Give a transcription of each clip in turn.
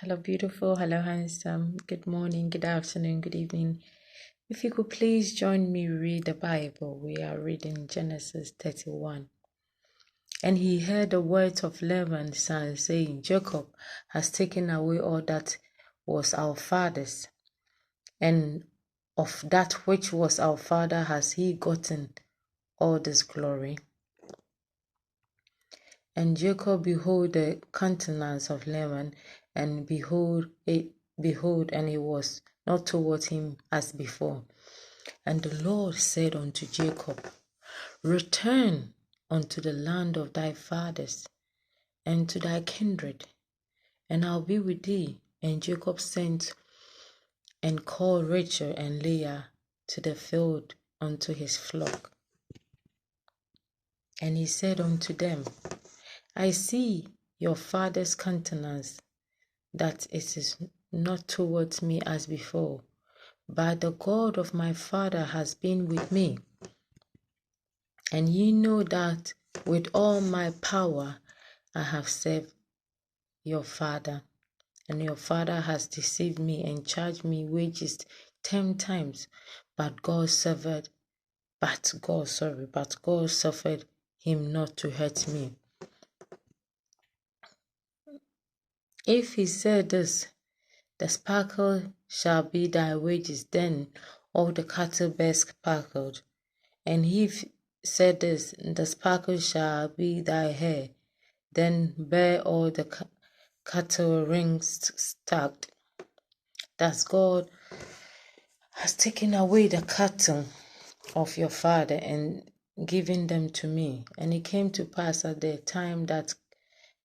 Hello, beautiful. Hello, handsome. Good morning, good afternoon, good evening. If you could please join me read the Bible, we are reading Genesis 31. And he heard the words of Laban, son, saying, Jacob has taken away all that was our father's, and of that which was our father has he gotten all this glory. And Jacob beheld the countenance of Laban, and behold, and it was not toward him as before. And the Lord said unto Jacob, Return unto the land of thy fathers, and to thy kindred, and I'll be with thee. And Jacob sent and called Rachel and Leah to the field unto his flock. And he said unto them, I see your father's countenance, that it is not towards me as before, but the God of my father has been with me. And ye know that with all my power I have served your father, and your father has deceived me and charged me wages 10 times, but God suffered him not to hurt me. If he said this, the sparkle shall be thy wages, then all the cattle bear sparkled. And if said this, the sparkle shall be thy hair, then bear all the cattle rings stacked. Thus God has taken away the cattle of your father and given them to me. And it came to pass at the time that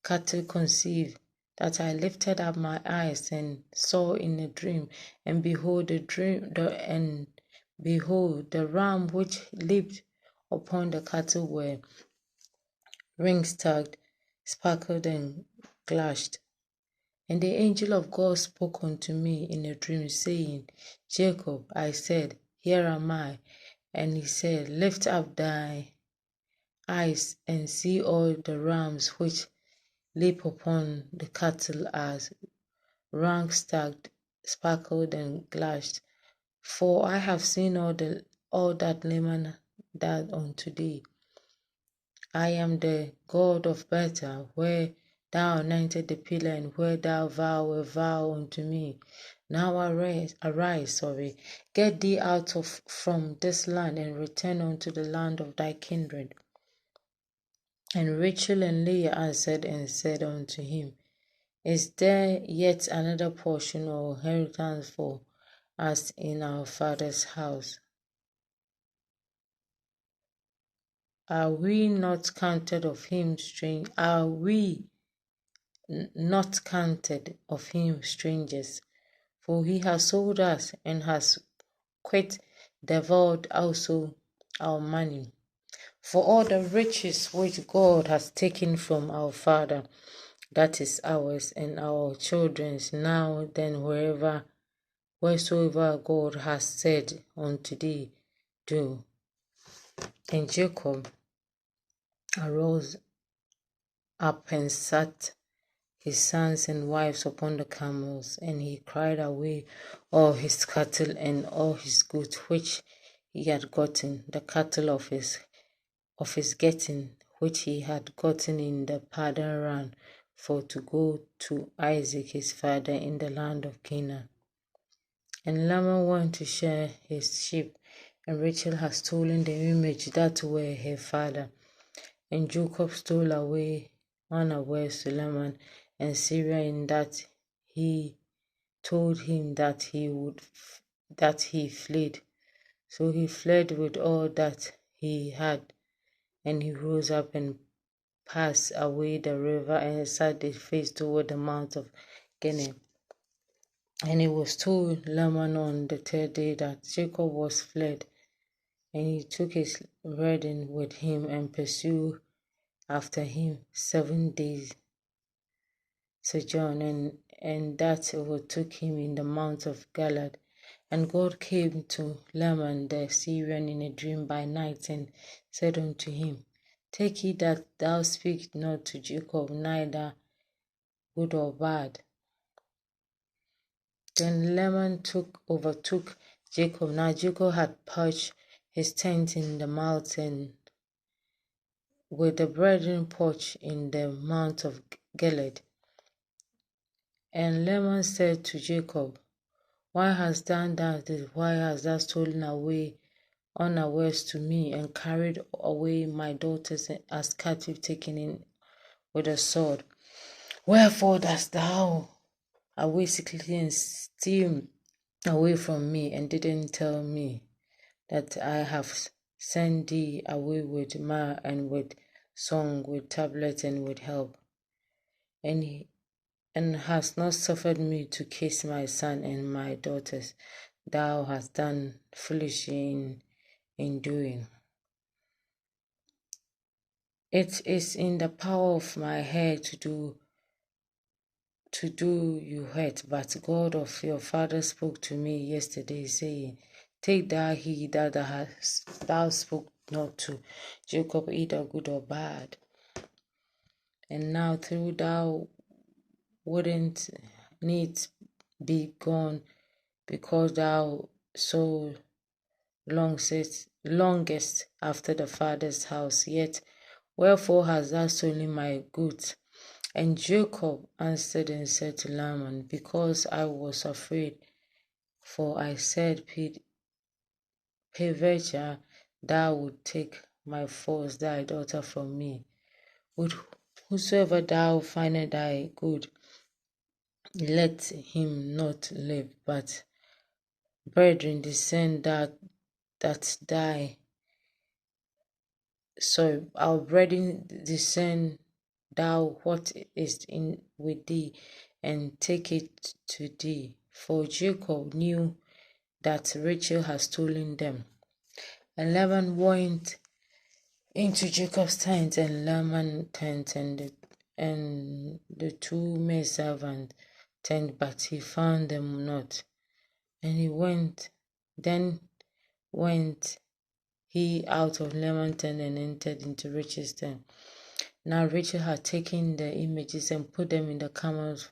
cattle conceived, that I lifted up my eyes and saw in a dream, and behold, the ram which leaped upon the cattle were ring-stacked, sparkled, and clashed. And the angel of God spoke unto me in a dream, saying, Jacob. I said, Here am I. And he said, Lift up thy eyes and see all the rams which leap upon the cattle as rank stacked, sparkled, and clashed. For I have seen all that Laban did unto thee. I am the God of Bethel, where thou anointed the pillar, and where thou vowed a vow unto me. Now arise, get thee out from this land, and return unto the land of thy kindred. And Rachel and Leah answered and said unto him, Is there yet another portion or inheritance for us in our father's house? Are we not counted of him strangers? For he has sold us and has quite devoured also our money. For all the riches which God has taken from our father, that is ours and our children's. Now then, wheresoever God has said unto thee, do. And Jacob arose up and sat his sons and wives upon the camels, and he cried away all his cattle and all his goods which he had gotten, the cattle of his getting, which he had gotten in the Padan Aram, for to go to Isaac his father in the land of Canaan. And Laban went to share his sheep, and Rachel had stolen the image that were her father. And Jacob stole away unawares to Laban and Sarah, in that he told him that he fled. So he fled with all that he had, and he rose up and passed away the river and set his face toward the mount of Gilead. And it was told Laban on the third day that Jacob was fled, and he took his burden with him and pursued after him 7 days sojourn, and that overtook him in the mount of Galaad. And God came to Laban the Syrian in a dream by night, and said unto him, Take heed that thou speak not to Jacob, neither good or bad. Then Laban overtook Jacob. Now Jacob had pitched his tent in the mountain with the brethren porch in the mount of Gilead. And Laban said to Jacob, Why hast thou done this? Why hast thou stolen away unawares to me, and carried away my daughters as captive, taken in with a sword? Wherefore dost thou away secretly and steal away from me, and didn't tell me that I have sent thee away with myrrh and with song, with tablets and with help, and hast not suffered me to kiss my son and my daughters? Thou hast done foolishly in doing. It is in the power of my head to do you hurt, but God of your father spoke to me yesterday, saying, Take thou heed that thou spoke not to Jacob, either good or bad. And now through thou wouldn't needs be gone, because thou so longest after the father's house, yet wherefore hast thou stolen my goods? And Jacob answered and said to Laban, Because I was afraid, for I said, Peradventure thou would take my force, thy daughter, from me. Whosoever thou findest thy good, let him not live, but brethren descend our brethren descend thou what is in with thee, and take it to thee. For Jacob knew that Rachel had stolen them. And Laban went into Jacob's tent and Laman's tent and the two maidservants' tent, but he found them not. And then went he out of Laman's tent and entered into Rachel's tent. Now Rachel had taken the images and put them in the camel's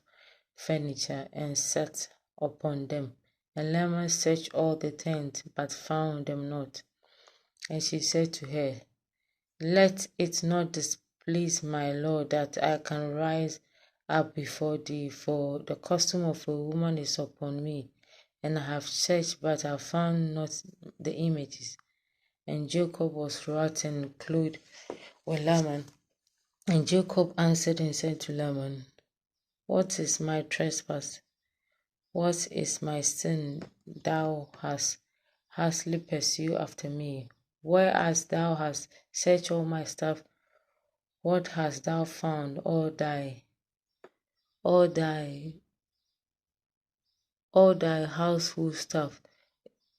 furniture and sat upon them. And Laman searched all the tent, but found them not. And she said to her, Let it not displease my lord that I can rise up before thee, for the custom of a woman is upon me. And I have searched, but I found not the images. And Jacob was wroth and clothed with Laman. And Jacob answered and said to Laman, What is my trespass? What is my sin? Thou hast hastily pursued after me. Whereas thou hast searched all my stuff, what hast thou found? All thy household stuff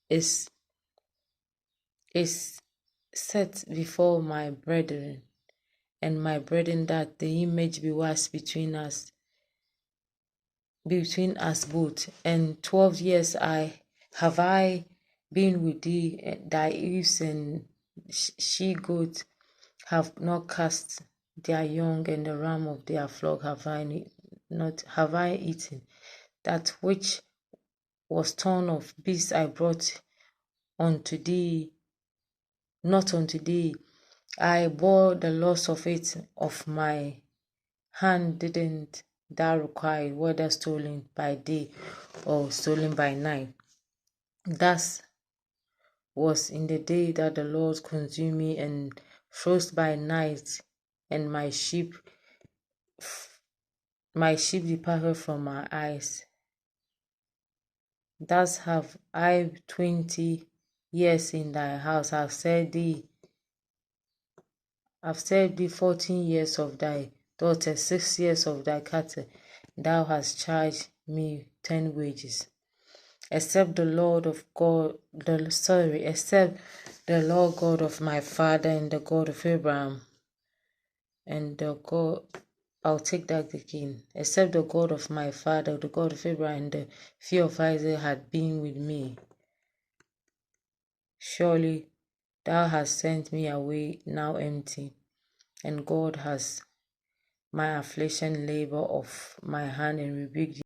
is set before my brethren, and my brethren, that the image be was between us both. And 12 years have I been with thee. Thy ewes and she goats have not cast their young, and the ram of their flock have I eaten. That which was torn of beasts I brought unto thee, not unto thee. I bore the loss of it of my hand. Didn't thou require, whether stolen by day or stolen by night? Thus was in the day that the Lord consumed me, and frost by night, and my sheep departed from my eyes. Thus have I 20 years in thy house. I have served thee 14 years of thy daughters, 6 years of thy cattle. Thou hast charged me 10 wages. Except the Lord God of my father, and the God of Abraham, and the God, I'll take that again. Except the God of my father, the God of Abraham, and the fear of Isaac had been with me, surely thou hast sent me away now empty, and God has my affliction labor of my hand, and rebuked